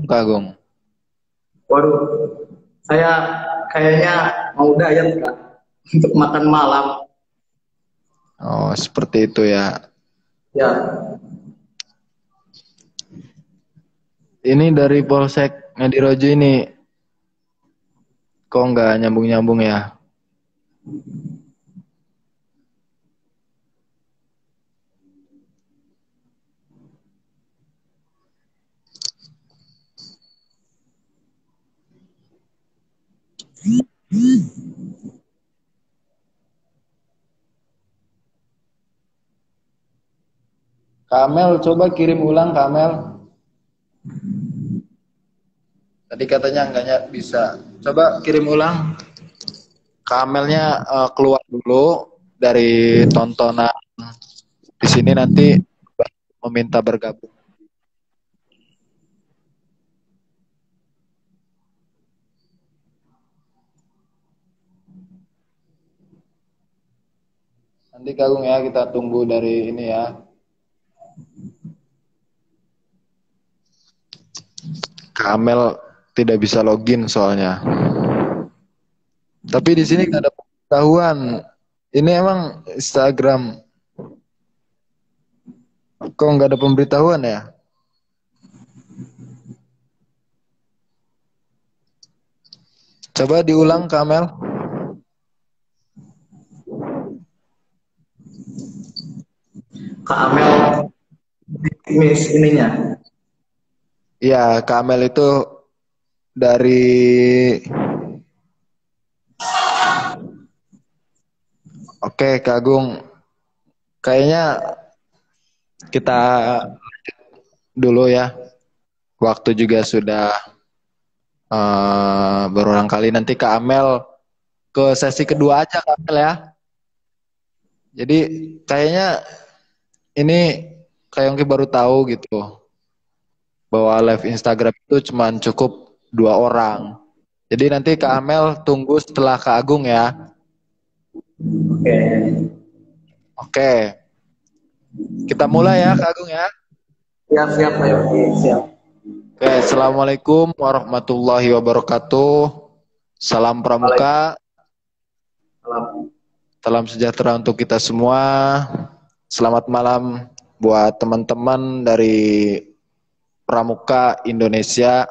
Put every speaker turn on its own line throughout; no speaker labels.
Kak Agung?
Waduh, saya kayaknya mau diet Kak untuk makan malam.
Oh, seperti itu ya.
Ya,
Ini dari Polsek Ngadirojo ini, kok nggak nyambung-nyambung ya? Kamel, coba kirim ulang Kamel. Tadi katanya enggaknya bisa. Coba kirim ulang. Kamelnya keluar dulu dari tontonan di sini nanti meminta bergabung. Nanti Kak ya kita tunggu dari ini ya. Kamel tidak bisa login soalnya. Tapi di sini nggak ada pengetahuan. Ini emang Instagram. Kok nggak ada pemberitahuan ya? Coba diulang Kamel.
Kak Amel miss ininya.
Iya, Kamel itu dari Oke, Kak Agung. Kayaknya kita dulu ya. Waktu juga sudah berulang kali. Nanti Kak Amel ke sesi kedua aja Kak Amel ya. Jadi kayaknya ini Kak Yongki baru tahu gitu bahwa live Instagram itu cuma cukup 2 orang. Jadi nanti Kak Amel tunggu setelah Kak Agung ya.
Oke,
Oke, kita mulai ya Kak Agung ya.
siap siap ayo siap.
Oke, Assalamualaikum warahmatullahi wabarakatuh. Salam Pramuka,
Waalaikumsalam.
salam sejahtera untuk kita semua. Selamat malam buat teman-teman dari Pramuka Indonesia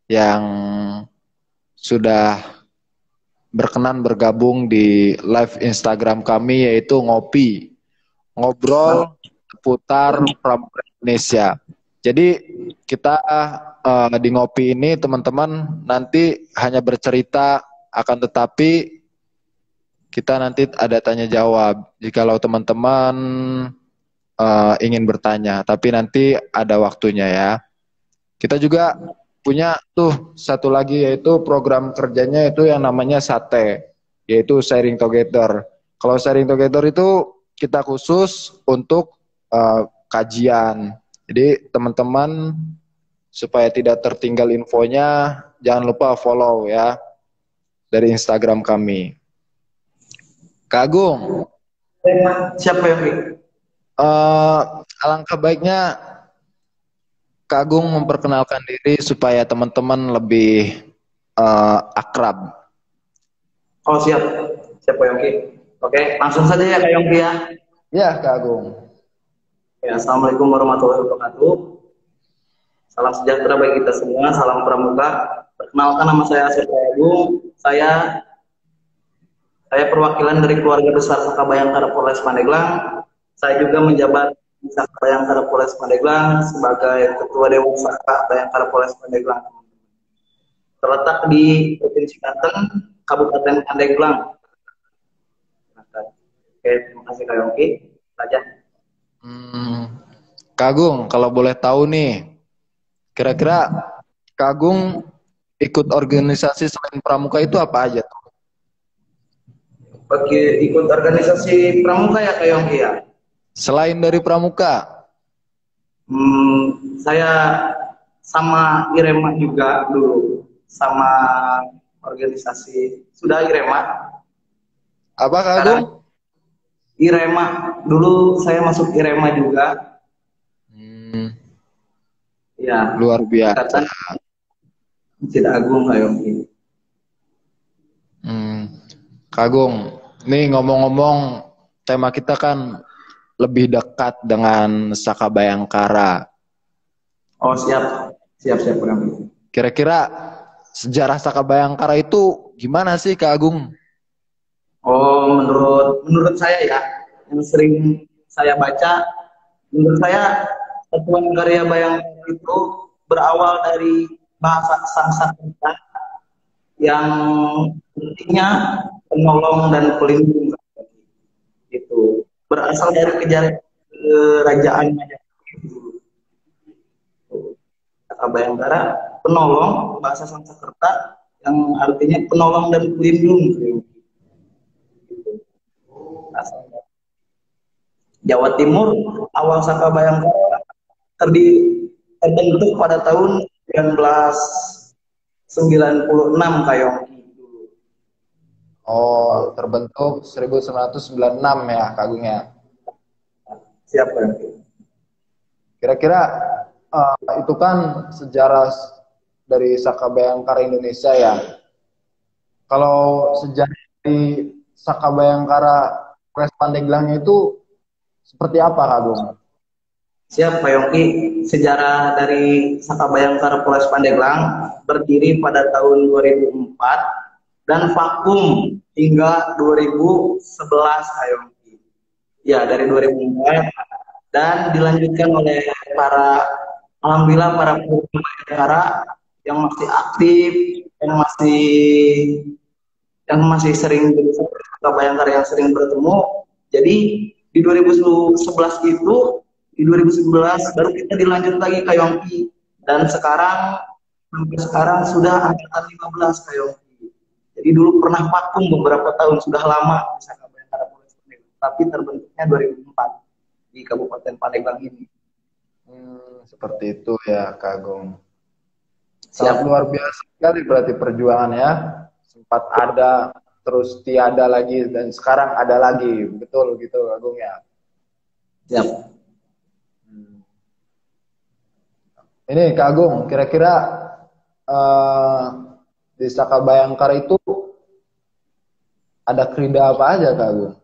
yang sudah berkenan bergabung di live Instagram kami yaitu ngobrol seputar Pramuka Indonesia. Jadi kita di ngopi ini teman-teman nanti hanya bercerita, akan tetapi kita nanti ada tanya jawab. Jikalau teman-teman ingin bertanya, tapi nanti ada waktunya ya. Kita juga punya tuh satu lagi yaitu program kerjanya itu yang namanya SATE, yaitu Sharing Together. Kalau Sharing Together itu kita khusus untuk kajian. Jadi teman-teman supaya tidak tertinggal infonya, jangan lupa follow ya dari Instagram kami. Kak Agung,
Siapa ya, Rik?
alangkah baiknya Kak Agung memperkenalkan diri supaya teman-teman lebih akrab.
Oh siap, siap Pak Yongki. Oke, langsung saja ya Kak Yongki ya.
Ya, Kak Agung.
Ya, Assalamualaikum warahmatullahi wabarakatuh. Salam sejahtera bagi kita semua, salam pramuka. Perkenalkan nama saya Asep Agung. Saya perwakilan dari keluarga besar Saka Bayangkara Polres Pandeglang. Saya juga menjabat di Saka Bayangkara Polres Pandeglang sebagai Ketua Dewan Saka Bayangkara Polres Pandeglang. Terletak di Provinsi Banten, Kabupaten Pandeglang. Oke, terima kasih Kak Yongki. Saja.
Kak Agung, kalau boleh tahu nih, kira-kira Kak Agung ikut organisasi selain Pramuka itu apa aja tuh?
Bagi ikut organisasi pramuka ya Kak Yongki ya.
Selain dari Pramuka,
Saya sama Irema juga dulu, sama organisasi sudah Irema.
apa Kak Agung?
Sekarang Irema dulu saya masuk Irema juga.
Hmm,
Ya,
luar biasa.
ikatan. Masjid Agung Kak Yongki.
Kak Agung, nih ngomong-ngomong tema kita kan lebih dekat dengan Saka Bayangkara.
Oh siap, siap siap Kak Yongki.
Kira-kira sejarah Saka Bayangkara itu gimana sih Kak Agung?
Oh menurut saya ya, yang sering saya baca, menurut saya Satuan Karya Bayangkara itu berawal dari bahasa Sanskerta yang intinya penolong dan pelindung, itu berasal dari kerajaan Majapahit dulu. Kata Bayangkara penolong, bahasa Sanskerta yang artinya penolong dan pelindung. Jawa Timur awal Saka Bayangkara terbentuk pada tahun 1996 Kayongki.
Oh, terbentuk 1996 ya Kak Agung ya.
Siap Kayongki.
Kira-kira itu kan sejarah dari Saka Bayangkara Indonesia ya. Kalau sejarah di Saka Bayangkara Polres Pandeglang itu seperti apa Kak Agung?
Siap Pak Yongki, sejarah dari Saka Bayangkara Polres Pandeglang berdiri pada tahun 2004 dan vakum hingga 2011 Pak Yongki. Ya, dari 2004 dan dilanjutkan oleh alhamdulillah para Bayangkara yang masih aktif, yang masih sering Saka Bayangkara yang sering bertemu. Jadi di 2011 itu, di 2011 baru kita dilanjut lagi Kak Yongki, dan sekarang sampai sekarang sudah angkatan 15 Kak Yongki. Jadi dulu pernah vakum beberapa tahun, sudah lama Saka Bayangkara Polres Pandeglang, tapi terbentuknya 2004 di Kabupaten Pandeglang ini.
Seperti itu ya Kak Agung.
Siap.
Sangat luar biasa sekali berarti perjuangannya. Sempat ada, terus tiada lagi, dan sekarang ada lagi. Betul gitu Kak Agung ya.
Siap.
Ini Kak Agung, kira-kira di Saka Bayangkara itu ada kerida apa aja Kak Agung?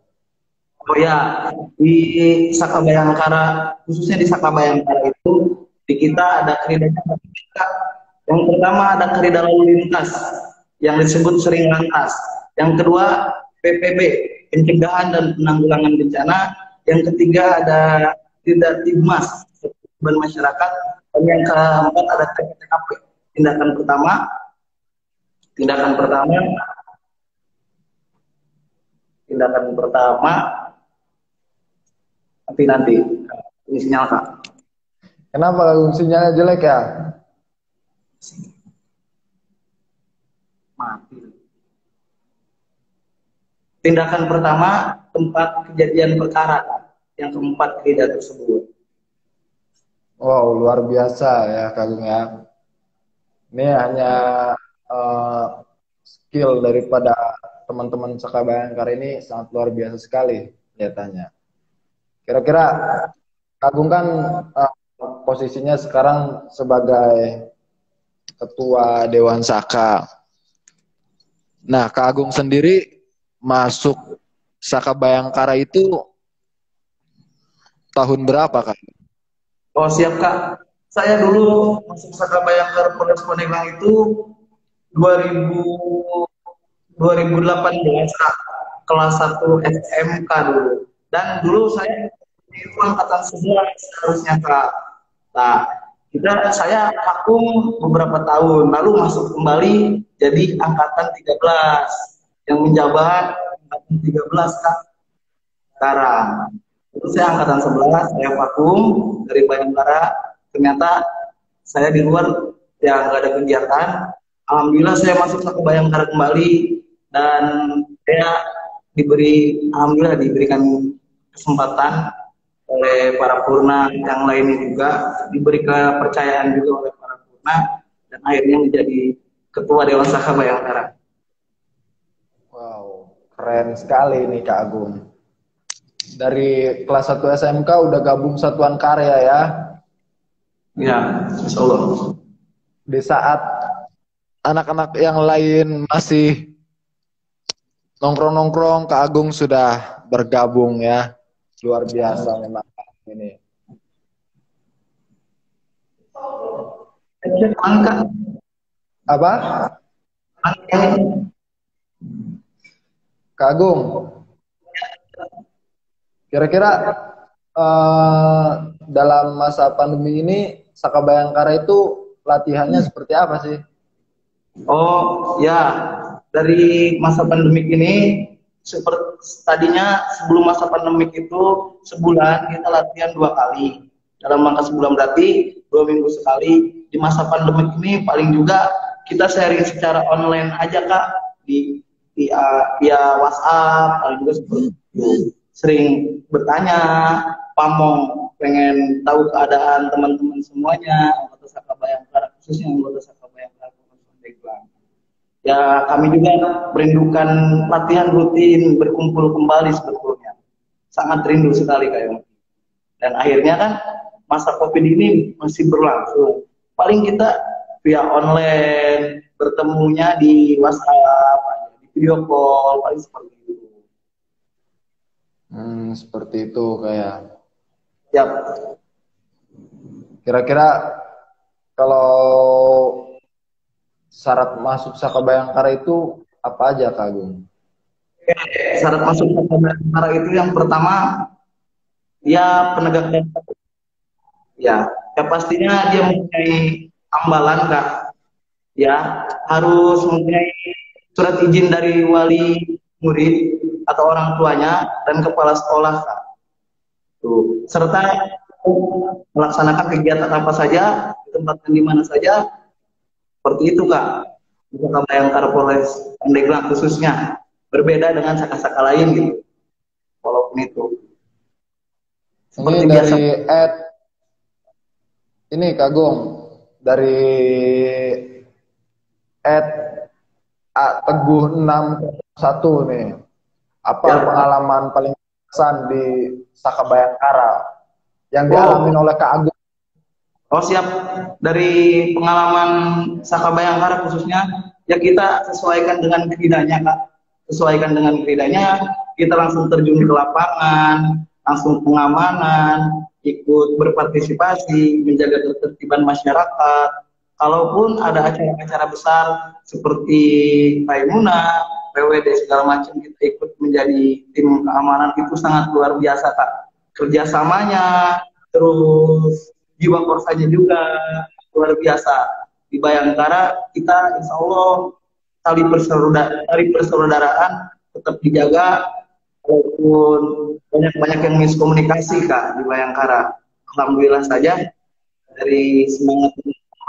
Oh ya, di Saka Bayangkara, khususnya di Saka Bayangkara itu, di kita ada keridanya. Yang pertama ada kerida lalu lintas, yang disebut sering lantas. Yang kedua, PPB, pencegahan dan penanggulangan bencana. Yang ketiga ada kerida Tibmas, beban masyarakat. Dan yang keempat ada TKP. Tindakan pertama nanti ini sinyal Kak.
Kenapa Kak Agung sinyalnya jelek ya?
Mati. Tindakan pertama tempat kejadian perkara Kak. Yang keempat kerida tersebut.
Wow, luar biasa ya Kak Agung ya. Ini hanya skill daripada teman-teman Saka Bayangkara ini sangat luar biasa sekali kelihatannya. Kira-kira Kak Agung kan posisinya sekarang sebagai Ketua Dewan Saka. Nah, Kak Agung sendiri masuk Saka Bayangkara itu tahun berapa Kak?
Oh siap Kak. Saya dulu masuk Saka Bayangkara Polres Pandeglang itu 2018 Kak. Kelas 1 SMK dulu. Dan dulu saya itu angkatan 11 seharusnya Kak. Nah, saya vakum beberapa tahun, lalu masuk kembali jadi angkatan 13 yang menjabat angkatan 13 Kak sekarang. Itu saya angkatan 11, saya vakum dari Bayangkara. Ternyata saya di luar ya nggak ada kegiatan. Alhamdulillah saya masuk ke Bayangkara kembali dan saya alhamdulillah diberikan kesempatan oleh para purna yang lainnya juga, diberi kepercayaan juga oleh para purna, dan akhirnya menjadi Ketua Dewan Saka Bayangkara.
Wow, keren sekali nih Kak Agung. Dari kelas 1 SMK udah gabung Satuan Karya ya?
Ya, insya Allah.
Di saat anak-anak yang lain masih nongkrong-nongkrong, Kak Agung sudah bergabung ya. Luar biasa memang ini.
Angka.
Apa? Kak Agung, kira-kira dalam masa pandemi ini Saka Bayangkara itu latihannya seperti apa sih?
Oh ya, dari masa pandemik ini seperti tadinya sebelum masa pandemik itu sebulan kita latihan 2 kali. Dalam rangka sebulan berarti 2 minggu sekali. Di masa pandemik ini paling juga kita sharing secara online aja Kak via WhatsApp, paling juga seperti itu. Sering bertanya, pamong pengen tahu keadaan teman-teman semuanya anggota Saka Bayangkara, khususnya anggota Saka Bayangkara Pandeglang. Ya kami juga merindukan latihan rutin berkumpul kembali sebetulnya. Sangat rindu sekali kayak. Dan akhirnya kan masa COVID ini masih berlangsung. Paling kita via online, bertemunya di WhatsApp, di video call, paling seperti itu.
Seperti itu kayak.
Ya.
Kira-kira kalau syarat masuk Saka Bayangkara itu apa aja Kak Agung?
Syarat masuk Saka Bayangkara itu yang pertama dia penegak hukum. Ya, pastinya dia mempunyai ambalan Kak. Ya, harus mempunyai surat izin dari wali murid atau orang tuanya dan kepala sekolah Kak. Tuh, serta melaksanakan kegiatan apa saja, ditempatkan di mana saja, seperti itu Kak. Saka Bayangkara Polres Pandeglang khususnya berbeda dengan saka-saka lain gitu. Walaupun itu.
Seperti ini dari Ed, ini Kak Agung, dari Ed Teguh 61 nih. Apa ya, pengalaman paling berkesan di Saka Bayangkara yang dialami oleh Kak Agung?
Oh siap, dari pengalaman Saka Bayangkara khususnya, ya kita sesuaikan dengan keridanya Kak. Sesuaikan dengan keridanya, kita langsung terjun ke lapangan, langsung pengamanan, ikut berpartisipasi, menjaga ketertiban masyarakat. Kalaupun ada acara-acara besar seperti Raimuna, PWD segala macam, kita ikut menjadi tim keamanan, itu sangat luar biasa Kak. Kerjasamanya, terus jiwa korsanya juga luar biasa. Di Bayangkara kita insya Allah tali persaudaraan tetap dijaga, walaupun banyak yang miskomunikasi Kak di Bayangkara. Alhamdulillah saja dari semangat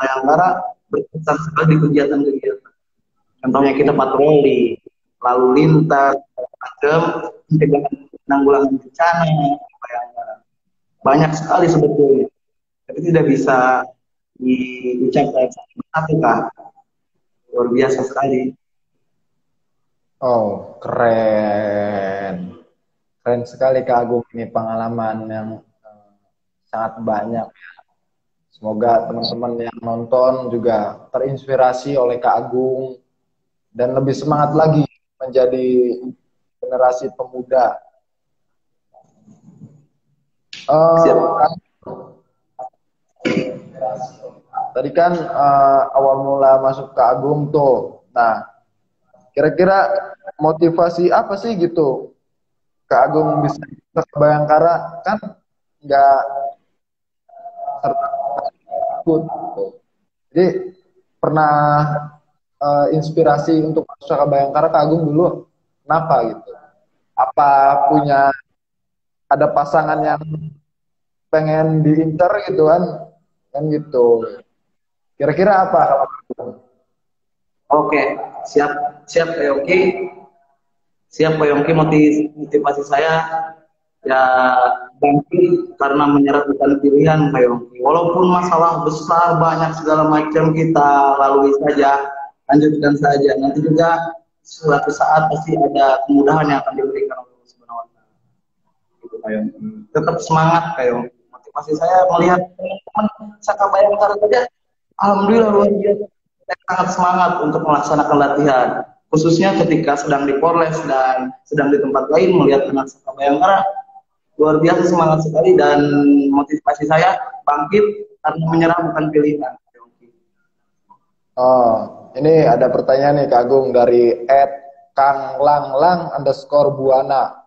Bayangkara berkesan sekali di kegiatan-kegiatan. Contohnya kita patroli, lalu lintas, macam pencegahan penanggulangan bencana di Bayangkara. Banyak sekali sebetulnya. Tapi tidak bisa diucapkan satu Kak. Luar biasa sekali.
Oh, keren. Keren sekali Kak Agung, ini pengalaman yang sangat banyak. Semoga teman-teman yang nonton juga terinspirasi oleh Kak Agung dan lebih semangat lagi menjadi generasi pemuda. Tadi kan awal mula masuk Kak Agung tuh. Nah, kira-kira motivasi apa sih gitu Kak Agung bisa ke Bayangkara? Kan nggak takut. Jadi pernah inspirasi untuk masuk ke Bayangkara Kak Agung dulu kenapa gitu? Apa punya ada pasangan yang pengen diincar gitu kan gitu. Kira-kira apa?
Oke, siap Pak Yongki. Siap Pak Yongki, motivasi saya ya bangkit karena menyerah bukan pilihan Pak Yongki. Walaupun masalah besar banyak segala macam kita lalui saja, lanjutkan saja. Nanti juga suatu saat pasti ada kemudahan yang akan diberikan oleh Allah Subhanahu wa Ta'ala. Gitu Pak Yongki. Tetap semangat Pak Yongki. Motivasi saya melihat teman-teman Saka Bayangkara saja, alhamdulillah luar biasa. saya sangat semangat untuk melaksanakan latihan, khususnya ketika sedang di Polres dan sedang di tempat lain melihat anak Saka Bayangkara. Luar biasa semangat sekali dan motivasi saya bangkit karena menyerah bukan pilihan.
Oh, ini ada pertanyaan nih Kak Agung dari @kanglanglang_buana.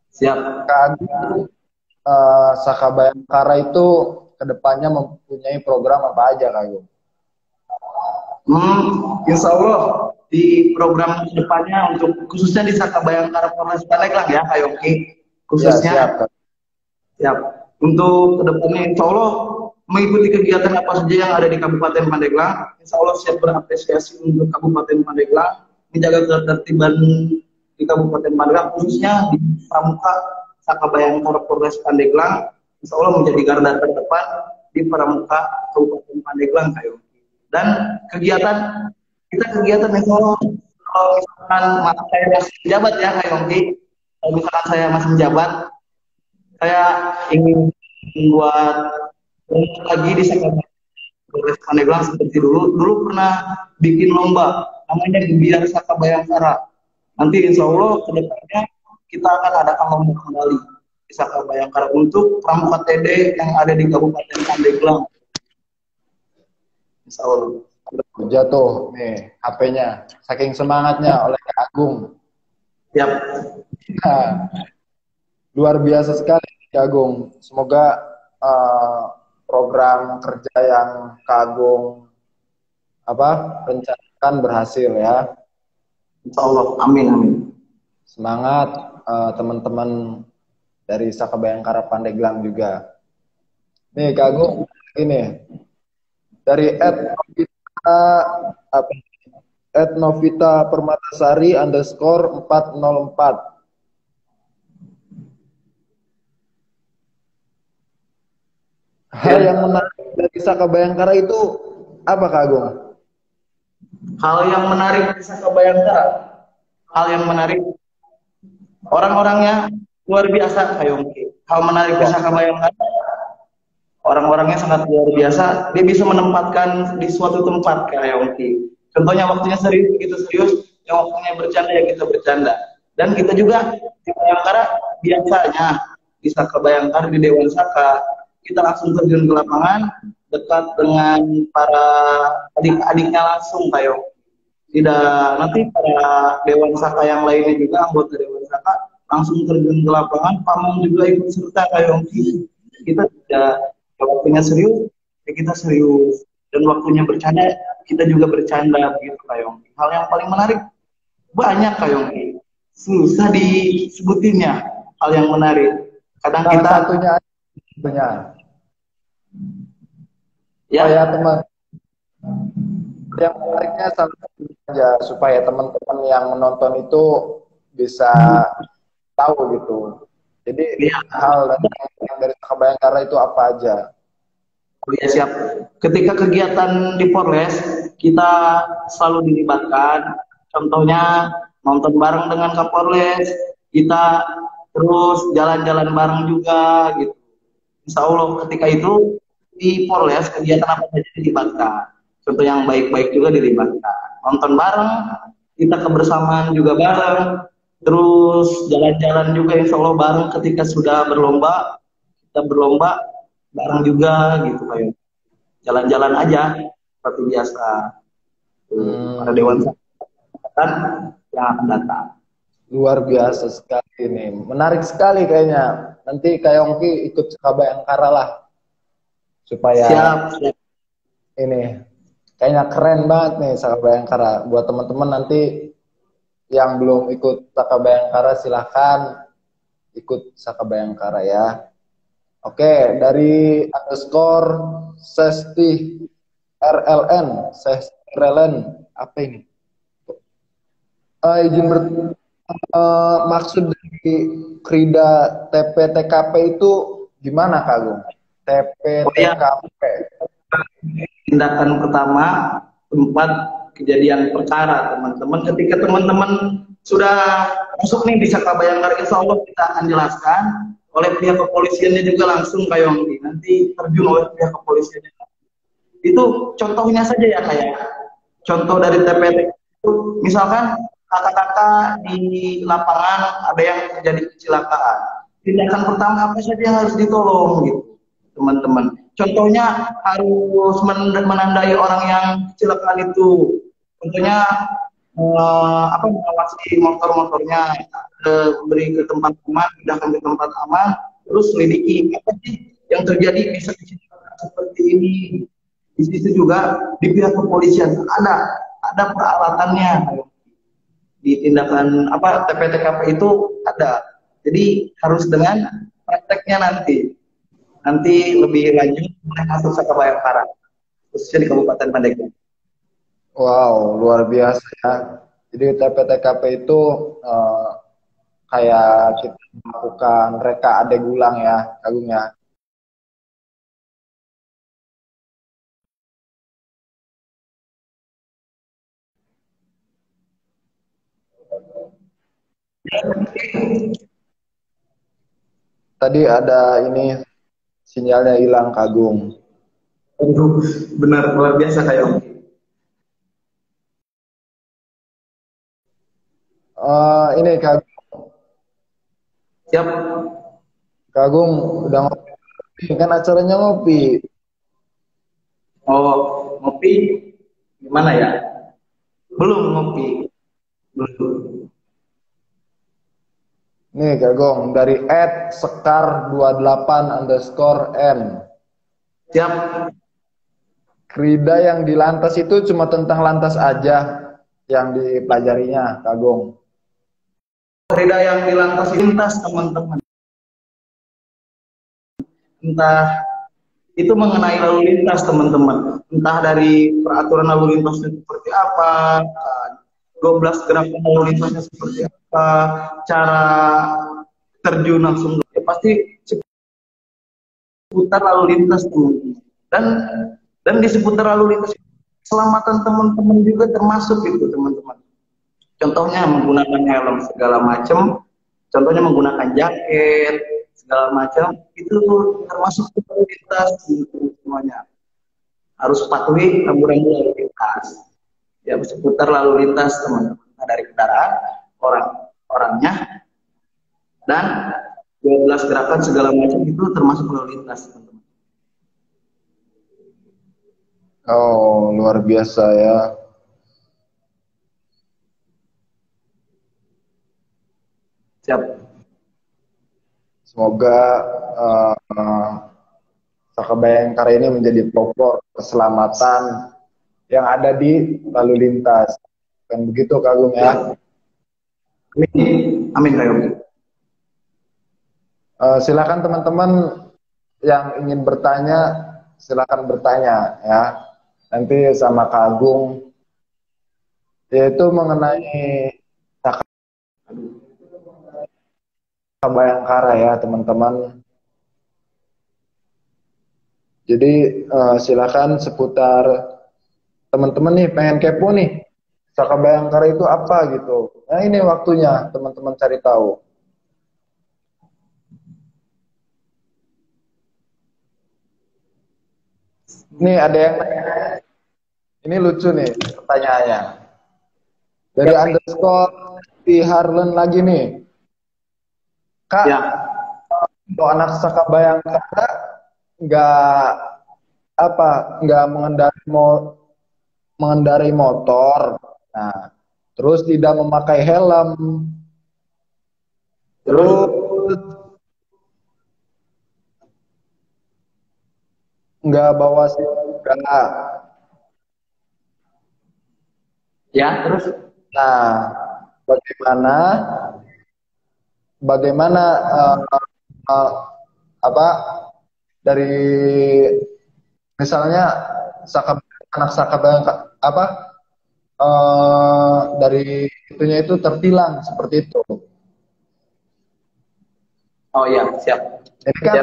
Siap.
Kak Agung, Saka Bayangkara itu kedepannya mempunyai program apa aja Kak Agung?
Insya Allah di program kedepannya untuk khususnya di Saka Bayangkara Polres Pandeglang ya Kak Yongki, khususnya
Ya, siap.
siap. Untuk kedepannya Insya Allah mengikuti kegiatan apa saja yang ada di Kabupaten Pandeglang. Insya Allah siap berapresiasi untuk Kabupaten Pandeglang, menjaga ketertiban di Kabupaten Pandeglang, khususnya di Pramuka Saka Bayangkara Polres Pandeglang. Insya Allah menjadi garda terdepan di Pramuka Kabupaten Pandeglang Kak Yongki. Dan kegiatan kegiatan Insya Allah kalau misalkan saya masih menjabat ya Kak Yongki, kalau misalkan saya masih menjabat, saya ingin membuat lagi di Polres Pandeglang seperti dulu. Dulu pernah bikin lomba namanya Gebiar Saka Bayangkara. Nanti Insya Allah kedepannya kita akan adakan lomba kembali di Saka Bayangkara untuk pramuka TD yang ada di Kabupaten Pandeglang. Insya Allah.
Jatuh nih HP-nya, saking semangatnya oleh Kak Agung.
Siap.
Nah, luar biasa sekali Kak Agung. Semoga program kerja yang Kak Agung rencanakan berhasil ya.
Insya Allah. Amin, amin.
Semangat teman-teman dari Saka Bayangkara Pandeglang juga. Nih Kak Agung, ini dari @Novita Permatasari _404. Hal yang menarik dari Saka Bayangkara itu apa Kak Agung?
Hal yang menarik di Saka Bayangkara, hal yang menarik, orang-orangnya luar biasa Kak Yongki. Hal menarik di Saka Bayangkara, orang-orangnya sangat luar biasa. Dia bisa menempatkan di suatu tempat Kak Yongki. Contohnya waktunya serius, begitu serius, yang waktunya bercanda ya kita bercanda. Dan kita juga di Bayangkara biasanya di Saka Bayangkara di Dewan Saka kita langsung terjun ke lapangan, dekat dengan para adik-adiknya langsung Kak Yongki. Tidak, nanti para Dewan Saka yang lainnya juga, anggota Dewan Saka langsung terjun ke lapangan, pamong juga ikut serta Kak Yongki. Kita tidak, waktunya serius, ya kita serius. Dan waktunya bercanda, kita juga bercanda begitu Kak Yongki. Hal yang paling menarik, banyak Kak Yongki. Susah disebutinnya hal yang menarik. Kadang kita
satunya
ya,
supaya teman yang menariknya salah satu aja supaya teman-teman yang menonton itu bisa tahu gitu. Jadi
ya.
hal dari Saka Bayangkara itu apa aja?
Oh ya siap. Ketika kegiatan di Polres kita selalu dilibatkan. Contohnya nonton bareng dengan Kapolres, kita terus jalan-jalan bareng juga gitu. Insya Allah ketika itu di Polres kegiatan apa saja dilibatkan. Contoh yang baik-baik juga dilibatkan. Nonton bareng, kita kebersamaan juga bareng, terus jalan-jalan juga Insya Allah bareng ketika sudah berlomba, kita berlomba bareng juga gitu kayak. Jalan-jalan aja seperti biasa. Para Dewan Saka yang akan datang.
Luar biasa sekali nih. Menarik sekali kayaknya. Nanti Kak Yongki ikut Saka Bayangkara lah. Supaya
siap.
ini kayaknya keren banget nih Saka Bayangkara. Buat teman-teman nanti yang belum ikut Saka Bayangkara silahkan ikut Saka Bayangkara ya. Oke, dari _Sesti RLN, apa ini? Izin maksud dari Krida TP-TKP itu gimana Kak Agung? TP-TKP.
Tindakan pertama tempat kejadian perkara teman-teman. Ketika teman-teman sudah masuk nih di Saka Bayangkara, Insya Allah kita akan jelaskan oleh pihak kepolisiannya juga langsung Kak Yongki. Nanti terjun oleh pihak kepolisiannya. Itu contohnya saja ya kayak contoh dari TPT itu, misalkan kakak-kakak di lapangan ada yang terjadi kecelakaan. Tindakan pertama apa saja yang harus ditolong gitu, teman-teman. Contohnya harus menandai orang yang kecelakaan itu. Contohnya mengawasi motor-motornya, beri ke tempat aman, pindahkan ke tempat aman, terus selidiki apa sih yang terjadi bisa kecelakaan seperti ini. Di situ juga di pihak kepolisian ada peralatannya. Di tindakan TPTKP itu ada. Jadi harus dengan prakteknya nanti lebih lanjut mulai masuk Saka Bayangkara, khususnya di Kabupaten Pandeglang.
Wow, luar biasa ya. Jadi TPTKP itu kayak kita melakukan reka adek ulang ya, Agung ya. Tadi ada ini sinyalnya hilang, Kagung.
Benar, luar biasa kayak
Ini Kagung.
Siap.
Kagung udah ngopi, kan acaranya ngopi.
Oh, ngopi gimana ya? Belum ngopi. Belum.
Nih Kagung, dari @sekar28_n.
Siap.
Krida yang di lantas itu cuma tentang lantas aja yang dipelajarinya, Kagung.
Krida yang di lintas teman-teman. Entah itu mengenai lalu lintas teman-teman. Entah dari peraturan lalu lintasnya seperti apa, 12 gerakan lalu lintasnya seperti apa, cara terjun langsung, ya pasti seputar lalu lintas teman-teman. Dan di seputar lalu lintas keselamatan teman-teman juga termasuk itu teman-teman. Contohnya menggunakan helm segala macam, contohnya menggunakan jaket segala macam, itu termasuk lalu lintas semuanya. Harus patuhi rambu-rambu lalu lintas. Ya seputar lalu lintas teman-teman. Nah, dari kendaraan, orangnya, dan 12 gerakan segala macam itu termasuk lalu lintas teman-teman.
Oh, luar biasa ya.
Siap.
Semoga Saka Bayangkara ini menjadi pelopor keselamatan yang ada di lalu lintas. Kan begitu Kagung ya.
Amin. Amin Kayong.
Silakan teman-teman yang ingin bertanya, silakan bertanya ya. Nanti sama Kagung, yaitu mengenai Saka Bayangkara ya teman-teman. Jadi silakan seputar teman-teman nih pengen kepo nih, Saka Bayangkara itu apa gitu. Nah ini waktunya teman-teman cari tahu. Nih ada yang ini lucu nih pertanyaannya. Dari underscore di Harlan lagi nih. Kak,
Ya.
kalau anak Saka Bayangkara nggak mengendarai motor, nah terus tidak memakai helm, terus nggak bawa SIM juga.
Ya, terus
Nah, bagaimana uh, apa dari misalnya anak Saka Bayangkara dari itunya itu tertilang seperti itu.
oh ya, siap.
Jadi kan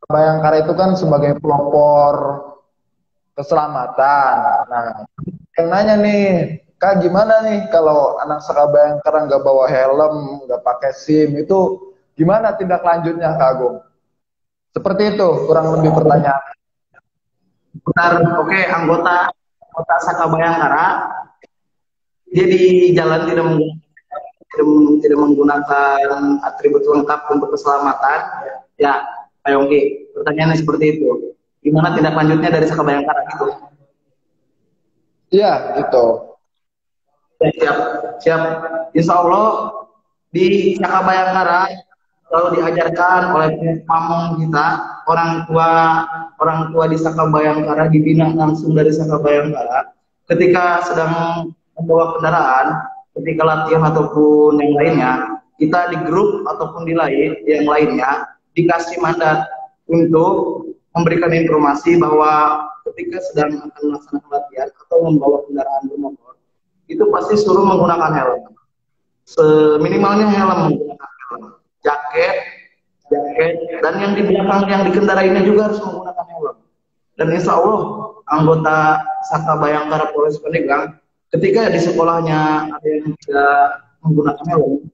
Bayangkara itu kan sebagai pelopor keselamatan. Nah, yang nanya nih, Kak gimana nih kalau anak Saka Bayangkara nggak bawa helm, nggak pakai SIM, itu gimana tindak lanjutnya Kak Agung? Seperti itu kurang lebih pertanyaan.
Bentar, oke, anggota kota Saka Bayangkara, dia di jalan tidak menggunakan atribut lengkap untuk keselamatan, ya Pak Yongki, pertanyaannya seperti itu. Gimana tindak lanjutnya dari Saka Bayangkara itu?
Iya, itu.
Ya, siap, siap. Insya Allah di Saka Bayangkara selalu diajarkan oleh pamong kita, orang tua di Saka Bayangkara dibina langsung dari Saka Bayangkara. Ketika sedang membawa kendaraan, ketika latihan ataupun yang lainnya, kita di grup ataupun di yang lainnya dikasih mandat untuk memberikan informasi bahwa ketika sedang akan melaksanakan latihan atau membawa kendaraan bermotor, itu pasti suruh menggunakan helm. Seminimalnya helm, menggunakan helm, jaket, dan yang di belakang yang dikendarainya juga harus menggunakan helm. Dan insya Allah anggota Saka Bayangkara Polres Pandeglang, ketika di sekolahnya ada yang tidak menggunakan helm,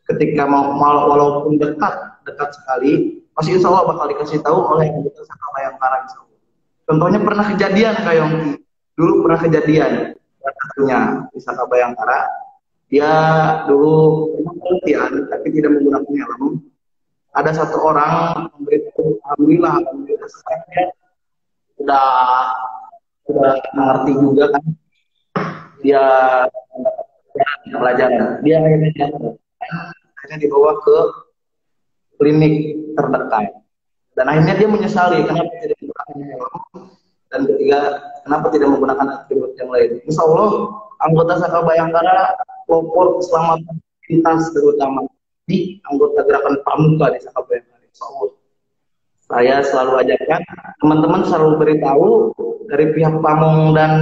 ketika walaupun dekat sekali, pasti insya Allah bakal dikasih tahu oleh anggota Saka Bayangkara. Contohnya pernah kejadian Kak Yongki, dulu pernah kejadian satunya di Saka Bayangkara, dia dulu latihan tapi tidak menggunakan helm. Ada satu orang memberitahu, alhamdulillah sekarang dia sudah mengerti juga kan, dia pelajaran, dia akhirnya dibawa ke klinik terdekat, dan akhirnya dia menyesali kenapa tidak menggunakan helm, dan ketiga kenapa tidak menggunakan atribut yang lain. Insya Allah anggota Saka Bayangkara pelopor keselamatan lintas, terutama di anggota gerakan pramuka di Saka Bayangkara. Insya Allah saya selalu ajarkan, teman-teman selalu beritahu dari pihak pamong dan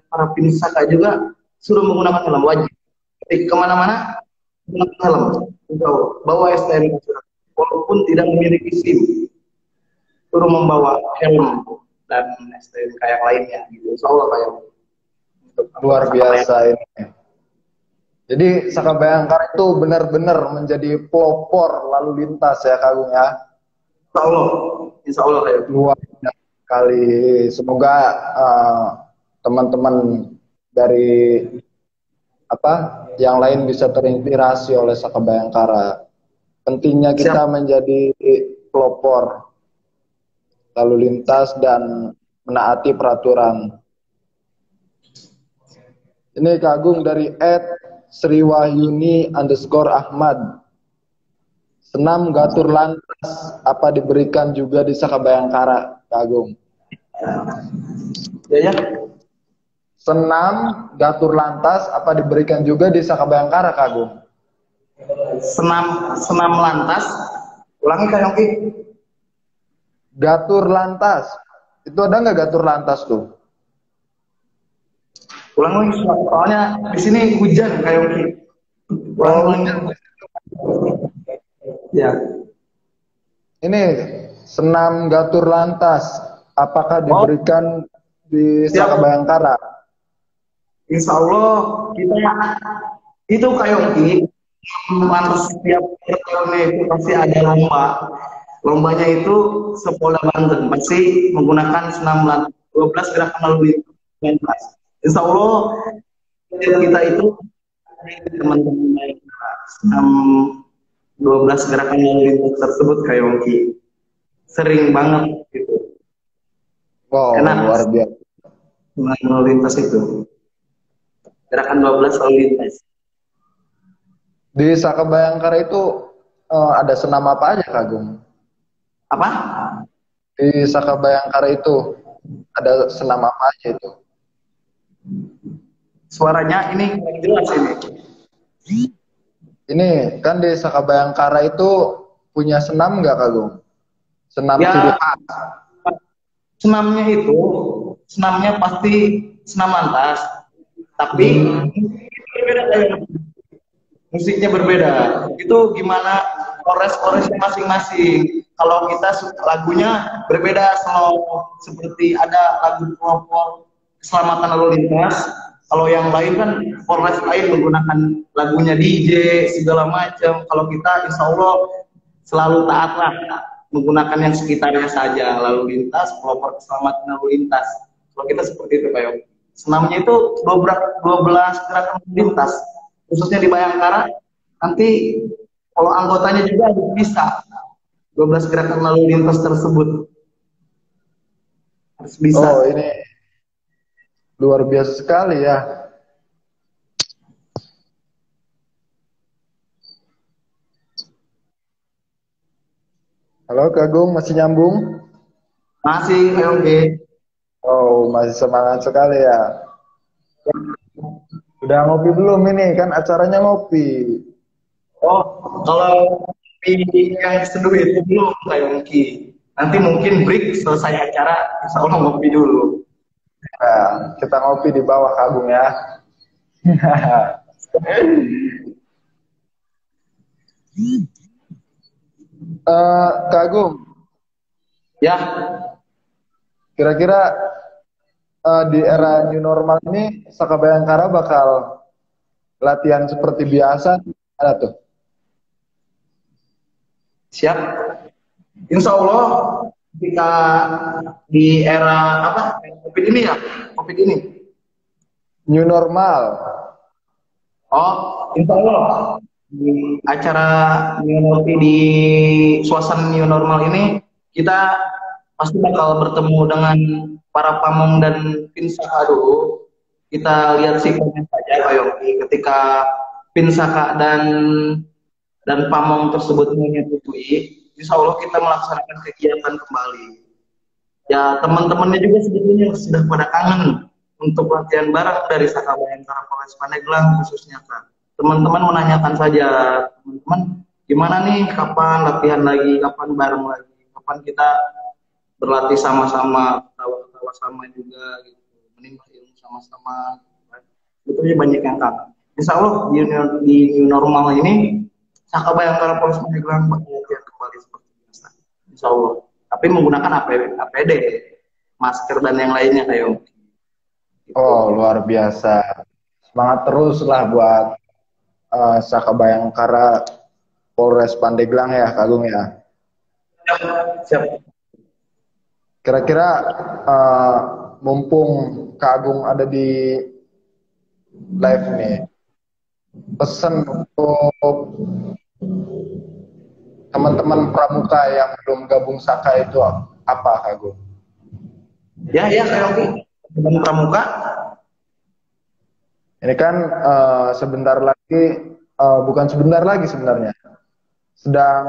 para pinsaka juga sudah menggunakan helm wajib. Ketika kemana-mana menggunakan helm, bawa STNK walaupun tidak memiliki SIM, suruh membawa helm dan STNK yang lainnya. Gitu. Insya Allah kayak
luar biasa ini. Jadi Saka Bayangkara itu benar-benar menjadi pelopor lalu lintas ya Kak Agung ya.
Insya Allah kayak
luar biasa sekali. Semoga teman-teman dari yang lain bisa terinspirasi oleh Saka Bayangkara. Pentingnya kita menjadi pelopor lalu lintas dan menaati peraturan. Ini Kak Agung dari @sriwahyuni_ahmad. Senam gatur lantas apa diberikan juga di Saka Bayangkara, Kak Agung?
Ya.
Senam gatur lantas apa diberikan juga di Saka Bayangkara, Kak Agung?
Senam lantas, ulangi Kak Yongki.
Gatur lantas, itu ada nggak gatur lantas tuh?
Ulangi, soalnya di sini hujan Kak Yongki. Ulangi. Ya.
Ini senam gatur lantas, apakah diberikan di Saka Bayangkara?
Insya Allah kita itu Kak Yongki, lantas setiap tahunnya itu pasti ada lomba. Lombanya itu Sepolda Banten pasti menggunakan senam lantas 12 gerakan lalu lintas. Insya Allah kita itu teman-teman senam 12 gerakan lalu lintas tersebut Kak Yongki sering banget gitu.
Wow, luar biasa.
Lalu lintas itu gerakan 12 lalu lintas.
Di Saka Bayangkara itu ada senam apa aja Kak Agung?
Apa?
Di Saka Bayangkara itu ada senam apa aja itu?
Suaranya ini kurang jelas ini.
Ini kan di Saka Bayangkara itu punya senam nggak Kak Agung? Senam
ya, senamnya pasti senam lantas, tapi musiknya berbeda. Itu gimana kores-koresnya masing-masing. Kalau kita lagunya berbeda, seperti ada lagu pelopor keselamatan lalu lintas. Kalau yang lain kan Polres lain menggunakan lagunya DJ segala macam. Kalau kita insya Allah selalu taat lah menggunakan yang sekitarnya saja, lalu lintas, pelopor keselamatan lalu lintas. Kalau kita seperti itu Pak Yong. Senamnya itu 12 gerakan lintas, khususnya di Bayangkara. Nanti kalau anggotanya juga harus bisa 12 gerakan lalu lintas tersebut. Harus bisa.
Oh, ini luar biasa sekali ya. Halo Kak Agung, masih nyambung?
Masih, oke.
Oh, masih semangat sekali ya. Udah ngopi belum ini? Kan acaranya ngopi.
Oh, kalau di yang seduh itu belum Kak Yongki. Nanti mungkin break selesai acara, insya Allah ngopi dulu.
Nah, kita ngopi di bawah Kak Agung ya. Kak Agung,
Ya,
kira-kira di era new normal ini Saka Bayangkara bakal latihan seperti biasa ada tuh?
siap. Insya Allah ketika di era apa? COVID ini ya, COVID ini.
New normal.
Oh, insya Allah di acara new normal di suasana new normal ini kita pasti bakal bertemu dengan para pamong dan pinsaka dulu. Kita lihat sikapnya saja Pak Yongki. Ketika pinsaka dan pamong tersebut menyetujui, insya Allah kita melaksanakan kegiatan kembali. Ya teman-temannya juga sebetulnya sudah pada kangen untuk latihan bareng dari Saka Bayangkara Polres Pandeglang khususnya Kak. Teman-teman menanyakan saja, teman-teman gimana nih kapan latihan lagi, kapan bareng lagi, kapan kita berlatih sama-sama, ketawa-ketawa sama juga gitu, menimba ilmu sama-sama. Gitu kan. Sebetulnya banyak yang kangen. Insya Allah di new normal ini Saka Bayangkara Polres Pandeglang bakal latihan kembali seperti biasa. Insya Allah. Tapi menggunakan APD, masker dan yang lainnya kayak.
Oh, luar biasa. Semangat terus lah buat Saka Bayangkara Polres Pandeglang ya, Kak Agung ya.
Siap.
Kira-kira mumpung Kak Agung ada di live nih, pesan untuk teman-teman pramuka yang belum gabung Saka itu apa, Kak Agung?
Ya, kayak Oki. Teman pramuka.
Ini kan sebentar lagi, bukan sebentar lagi sebenarnya, sedang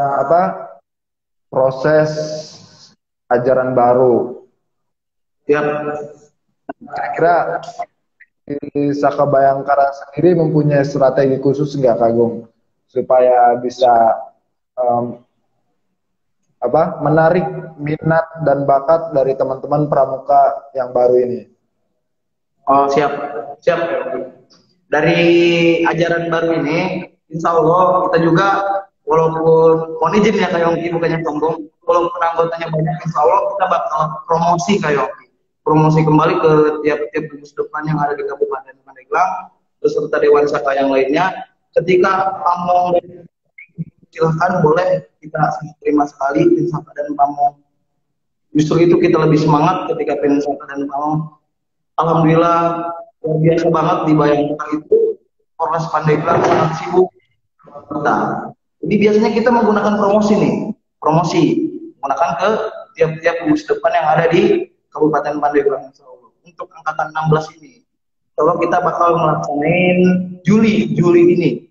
proses ajaran baru.
Ya.
Kira-kira di Saka Bayangkara sendiri mempunyai strategi khusus nggak, Kak Agung, supaya bisa menarik minat dan bakat dari teman-teman pramuka yang baru ini?
Oh, siap. Dari ajaran baru ini, insya Allah kita juga, walaupun mohon izin ya Kak Yongki, bukannya sombong, walaupun anggotanya banyak, insya Allah kita bakal promosi Kak Yongki. Promosi kembali ke tiap-tiap gugus depan yang ada di Kabupaten Pandeglang, beserta Dewan Saka yang lainnya. Ketika pamong dan silahkan boleh kita terima sekali pinsaka dan pamong. Justru itu kita lebih semangat ketika pinsaka dan pamong. Alhamdulillah luar biasa banget di Bayangkara itu Polres Pandeglang sangat sibuk. Nah, jadi biasanya kita menggunakan promosi menggunakan ke tiap-tiap gugus depan yang ada di Kabupaten Pandeglang untuk angkatan 16 ini. Kalau kita bakal melaksanain Juli ini,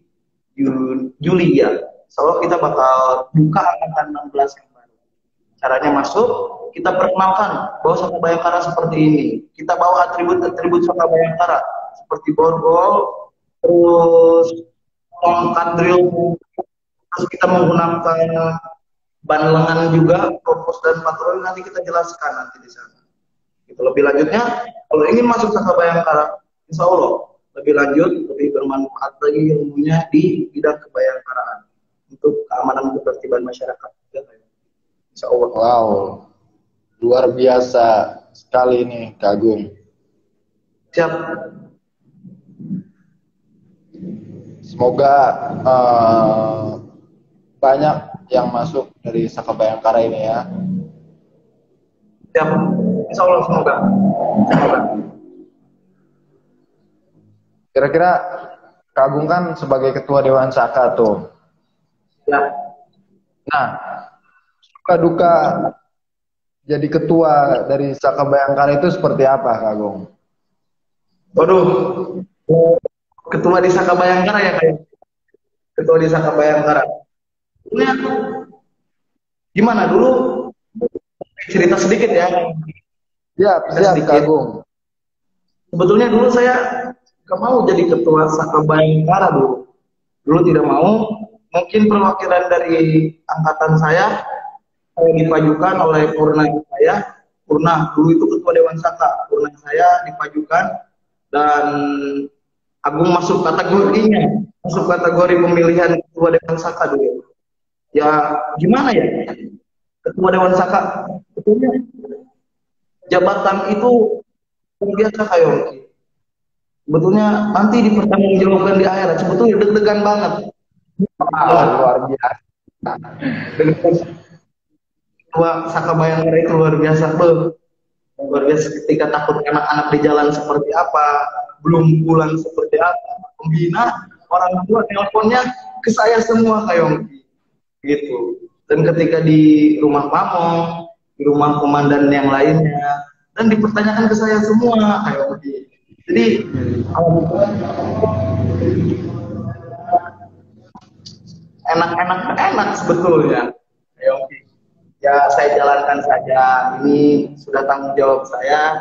Juli ya. Kalau kita bakal buka angkatan 16 yang baru. Caranya masuk, kita perkenalkan bahwa Saka Bayangkara seperti ini. Kita bawa atribut Saka Bayangkara seperti borgol, terus tongkat drill, terus kita menggunakan ban lengan juga, propos dan patroli, nanti kita jelaskan nanti di sana. Itu lebih lanjutnya, kalau ingin masuk Saka Bayangkara, insya Allah lebih lanjut, lebih bermanfaat lagi ilmunya di bidang kebayangkaraan untuk keamanan ketertiban masyarakat. Insya Allah.
Wow, luar biasa sekali ini, Kak Agung.
Siap.
Semoga banyak yang masuk dari Saka Bayangkara ini ya.
Siap. Insya Allah semoga.
Kira-kira Kak Agung kan sebagai ketua Dewan Saka tuh.
Ya.
Nah, suka duka jadi ketua dari Saka Bayangkara itu seperti apa, Kak Agung?
Waduh, ketua di Saka Bayangkara ya kayak ketua di Saka Bayangkara. Ini gimana dulu cerita sedikit ya.
Siap, siap, Kak Agung.
Sebetulnya dulu saya gak mau jadi ketua Saka Bayangkara dulu. Dulu tidak mau. Mungkin perwakilan dari angkatan saya dipajukan oleh Purna saya. Purna dulu itu ketua Dewan Saka. Purna saya dipajukan dan Agung masuk kategorinya, masuk kategori pemilihan ketua Dewan Saka dulu. Ya gimana ya, ketua Dewan Saka, betulnya jabatan itu biasa kayak sebetulnya nanti dipertanggungjawabkan di akhirat. Sebetulnya deg-degan banget.
Luar biasa.
Ketua Saka Bayangkara itu luar biasa, luar biasa. Ketika takut anak-anak di jalan seperti apa, belum pulang seperti apa, pembina orang tua teleponnya ke saya semua kayak gitu. Dan ketika di rumah pamong, di rumah komandan yang lainnya, dan dipertanyakan ke saya semua kayak begitu. Jadi enak sebetulnya. Ya saya jalankan saja. Ini sudah tanggung jawab saya.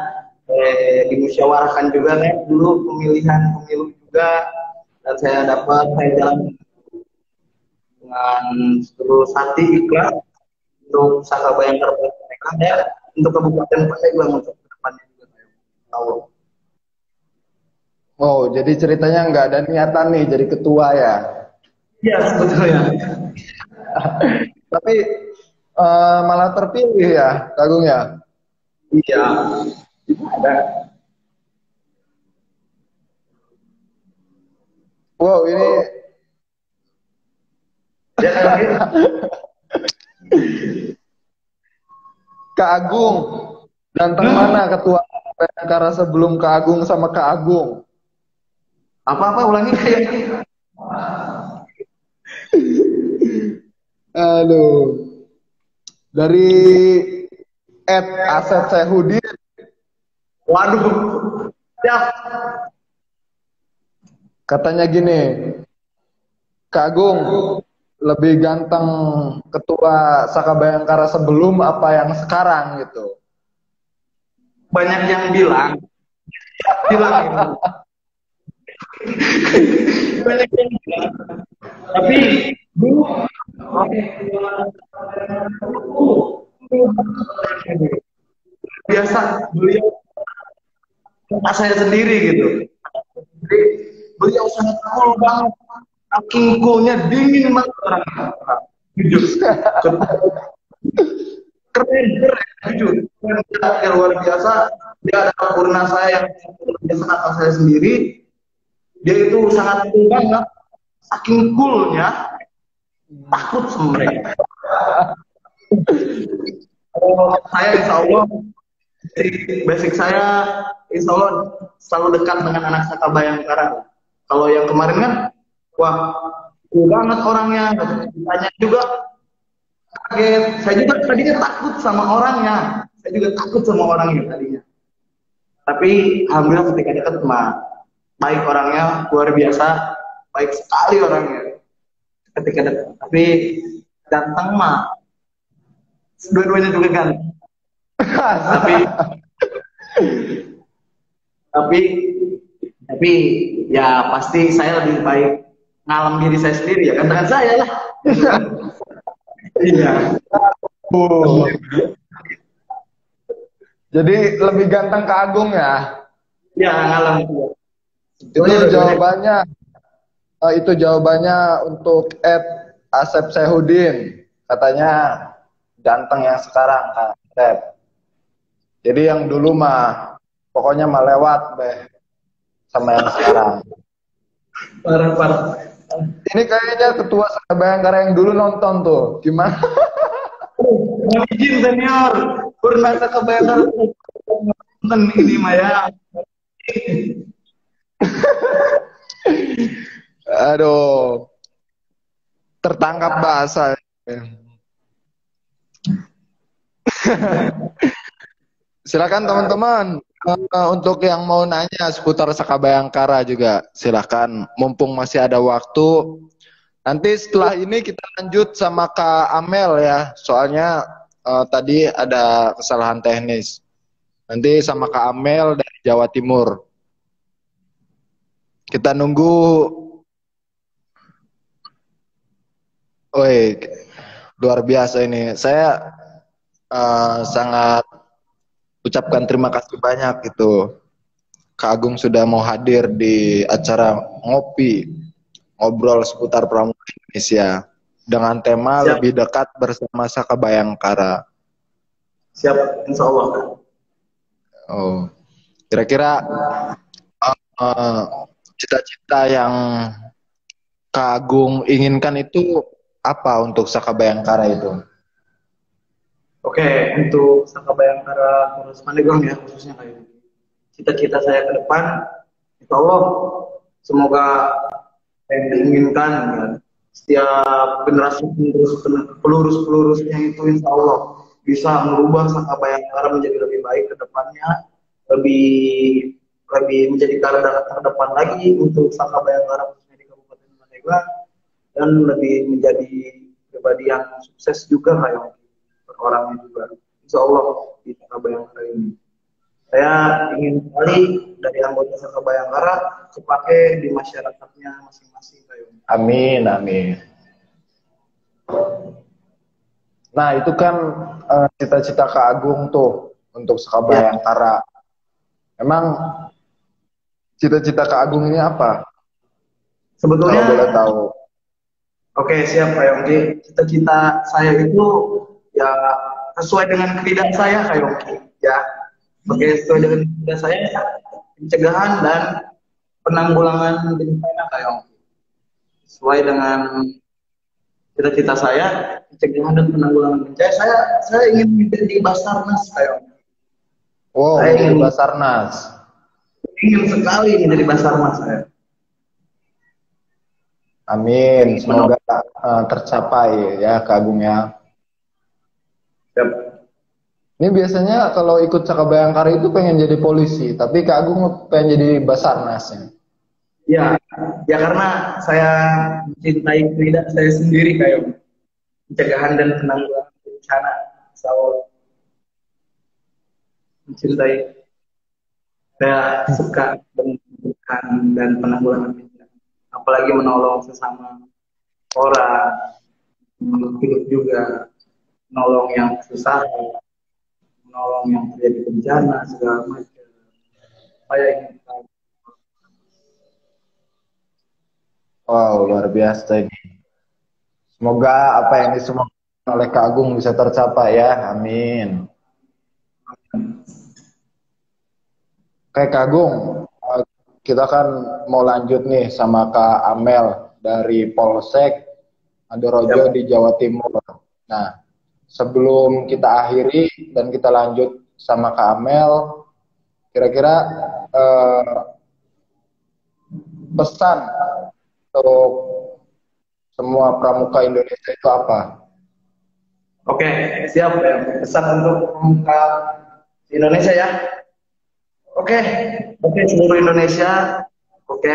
Dimusyawarahkan juga kan dulu pemilu juga, dan saya dapat saya jalankan dengan seluruh hati ikhlas untuk Saka Bayangkara ya, untuk Kabupaten Pandeglang untuk kedepannya juga. Allah.
Oh, jadi ceritanya nggak ada niatan nih jadi ketua ya?
Iya, sebetulnya.
Tapi malah terpilih ya, Kak Agung ya?
Iya, ada.
Wow, ini Kak Agung, ganteng mana ketua Bayangkara sebelum Kak Agung sama Kak Agung?
Apa-apa ulangi kayak
Aduh. Dari Asep Sehudin.
Waduh. Siap.
Katanya gini, Kak Agung lebih ganteng ketua Saka Bayangkara sebelum apa yang sekarang gitu.
Banyak yang bilang banyak yang bilang, tapi dulu biasa beliau saya sendiri gitu. Jadi beliau sangat cool banget, saking coolnya dingin banget orang. Jujur, keren, jujur, keren, luar biasa. Dia ada Purna saya yang luar biasa, kakak saya sendiri. Dia itu sangat cool banget, saking coolnya takut sama mereka. Saya insya Allah dari basic saya insya Allah selalu dekat dengan anak Saka Bayangkara. Kalau yang kemarin kan, wah, cool banget orangnya. Ditanya juga kaget. Saya juga tadinya takut sama orangnya. Saya juga takut sama orangnya tadinya. Tapi alhamdulillah ketika dekat mah baik orangnya, luar biasa, baik sekali orangnya. Ketika dekat. Tapi ganteng mah dua-duanya juga ganteng. tapi ya pasti saya lebih baik ngalam diri saya sendiri ya, gantengan saya lah. Iya.
Oh. Jadi lebih ganteng Kak Agung ya?
Ya ngalam.
Itu jawabannya untuk Asep Sehudin. Katanya ganteng yang sekarang Kak Asep. Jadi yang dulu mah pokoknya mah lewat deh sama yang sekarang.
Parah.
Ini kayaknya ketua Saka Bayangkara yang dulu nonton tuh. Gimana?
Izin senior, Purna Saka Bayangkara nonton ini mah ya.
Aduh, tertangkap bahasa. Silakan teman-teman. Untuk yang mau nanya seputar Saka Bayangkara juga silakan. Mumpung masih ada waktu. Nanti setelah ini kita lanjut sama Kak Amel ya. Soalnya tadi ada kesalahan teknis. Nanti sama Kak Amel dari Jawa Timur. Kita nunggu. Woi, luar biasa ini. Saya sangat ucapkan terima kasih banyak itu. Kak Agung sudah mau hadir di acara ngopi, ngobrol seputar Pramuka Indonesia dengan tema
Siap.
lebih dekat bersama Saka Bayangkara.
Siap, insya Allah.
Oh, kira-kira cita-cita yang Kak Agung inginkan itu apa untuk Saka Bayangkara itu?
Oke, untuk Saka Bayangkara Polres Pandeglang ya khususnya kayak cita-cita saya ke depan, insya Allah semoga yang diinginkan kan, setiap generasi pelurus-pelurusnya itu insya Allah bisa merubah Saka Bayangkara menjadi lebih baik ke depannya, lebih lebih menjadi garda terdepan lagi untuk Saka Bayangkara khususnya di Kabupaten Pandeglang dan lebih menjadi pribadi yang sukses juga kayak orangnya juga insya Allah di Saka Bayangkara ini. Saya ingin sekali dari anggota Saka Bayangkara kepake di masyarakatnya masing-masing.
Amin, amin. Nah, itu kan cita-cita Kak Agung tuh untuk Saka Bayangkara. Emang cita-cita Kak Agung ini apa?
Sebetulnya,
kalau boleh tahu.
Oke, siap Kak Yongki. Cita-cita saya itu ya sesuai dengan keinginan saya Kak Yongki. Ya, oke, sesuai dengan keinginan saya pencegahan dan penanggulangan bencana Kak Yongki. Sesuai dengan cita-cita saya pencegahan dan penanggulangan bencana. Saya ingin menjadi Basarnas Kak Yongki.
Wow,
Saya
menjadi
ingin
Basarnas.
ingin sekali menjadi Basarnas saya.
Amin, semoga tercapai ya Kak Agung ya.
Yep.
Ini biasanya kalau ikut Saka Bayangkara itu pengen jadi polisi, tapi Kak Agung pengen jadi Basarnas ya.
Ya karena saya mencintai keindahan saya sendiri kayak pencegahan dan penanggulangan bencana. Saya mencintai, saya suka pencegahan dan penanggulangan bencana. Apalagi menolong sesama orang, menolong hidup juga, menolong yang susah, menolong yang terjadi bencana segala macam. Saya ingin tahu.
Wow, luar biasa ini. Semoga apa yang disemogakan oleh Kak Agung bisa tercapai ya. Amin. Kayak Kak Agung, kita kan mau lanjut nih sama Kak Amel dari Polsek Adorojo di Jawa Timur. Nah, sebelum kita akhiri dan kita lanjut sama Kak Amel, kira-kira pesan untuk semua pramuka Indonesia itu apa?
Oke, siap ya. Pesan untuk pramuka Indonesia ya. Oke, seluruh Indonesia. Oke,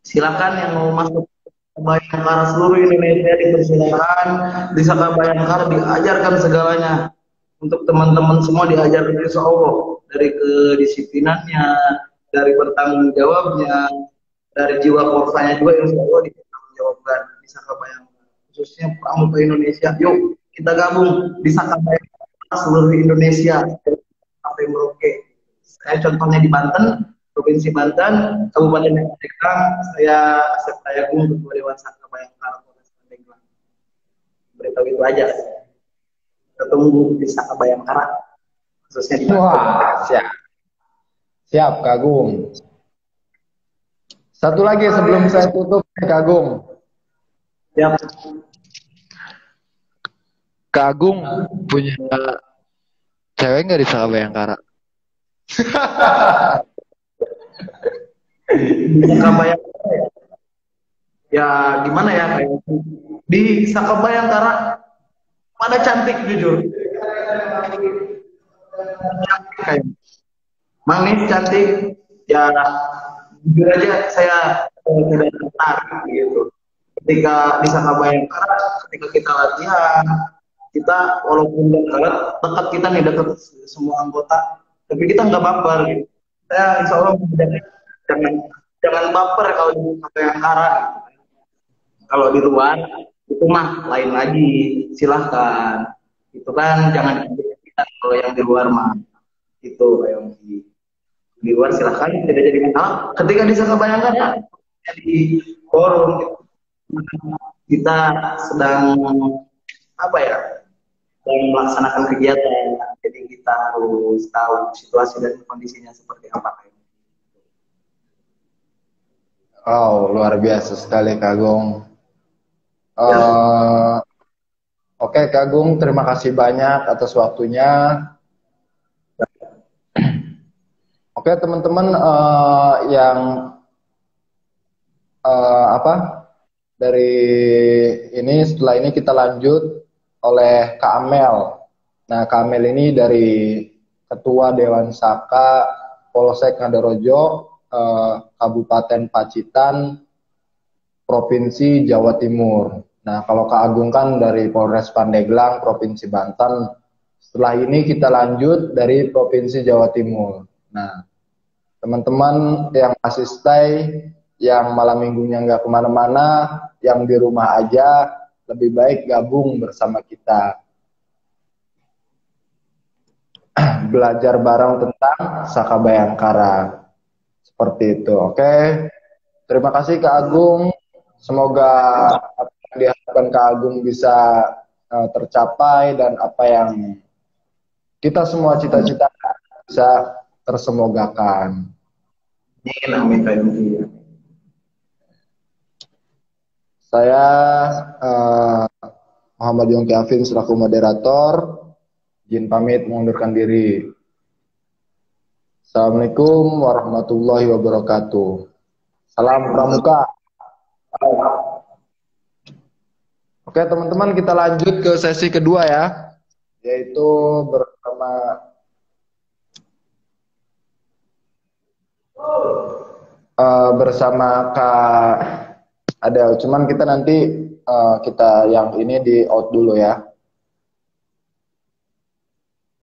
silakan yang mau masuk Bayangkara seluruh Indonesia dipersilakan. Di Saka Bayangkara diajarkan segalanya. Untuk teman-teman semua diajarkan insya Allah dari kedisiplinannya, dari bertanggung jawabnya, dari jiwa korsanya juga insya Allah ditanggung jawabkan di Saka Bayangkara. Khususnya pramuka Indonesia. Yuk kita gabung di Saka Bayangkara seluruh Indonesia sampai Merauke. Saya contohnya di Banten, Provinsi Banten, Kabupaten Pandeglang, saya Asep Tayagung, Ketua Dewan Saka Bayangkara Polres Pandeglang. Beritahu itu aja. Kita tunggu di Saka Bayangkara, khususnya di Banten.
Wah, siap. Siap, Kak Agung. Satu lagi sebelum saya tutup, Kak Agung.
Siap.
Kak Agung punya cewek nggak di Saka Bayangkara?
Saka Bayangkara ya. ya gimana ya, kayak di Saka Bayangkara pada cantik jujur, kayak manis cantik ya, jujur aja saya tidak tertarik gitu. Ketika di Saka Bayangkara, ketika kita latihan, kita walaupun dekat kita nih, dekat semua anggota, tapi kita nggak baper gitu. Saya insya Allah jangan jangan baper kalau di Saka Bayangkara gitu. Kalau di luar itu mah lain lagi, silahkan. Itu kan jangan dipikirkan, kalau yang di luar mah itu yang di luar silahkan, tidak jadi masalah. Ketika bisa kebayangkan ya, di forum kita sedang apa ya, sedang melaksanakan kegiatan, jadi kita harus tahu situasi dan kondisinya seperti apa.
Oh, luar biasa sekali Kak Agung.
Ya,
Oke Kak Agung, terima kasih banyak atas waktunya. Oke teman-teman, yang apa dari ini, setelah ini kita lanjut oleh Kak Amel. Nah, Kak Amel ini dari Ketua Dewan Saka Polsek Ngadarojo, Kabupaten Pacitan, Provinsi Jawa Timur. Nah, kalau Kak Agung kan dari Polres Pandeglang, Provinsi Banten. Setelah ini kita lanjut dari Provinsi Jawa Timur. Nah, teman-teman yang masih stay, yang malam minggunya nggak kemana-mana, yang di rumah aja, lebih baik gabung bersama kita. Belajar bareng tentang Saka Bayangkara. Seperti itu, oke? Terima kasih Kak Agung. Semoga apa yang diharapkan Kak Agung bisa tercapai, dan apa yang kita semua cita-citakan bisa tersemogakan.
amin, amin.
Saya Muhammad Yongki Afin selaku moderator, izin pamit mengundurkan diri. Assalamualaikum warahmatullahi wabarakatuh. Salam Pramuka. Oke teman-teman, kita lanjut ke sesi kedua ya, yaitu bersama Kak Adel. Cuman kita nanti kita yang ini di out dulu ya.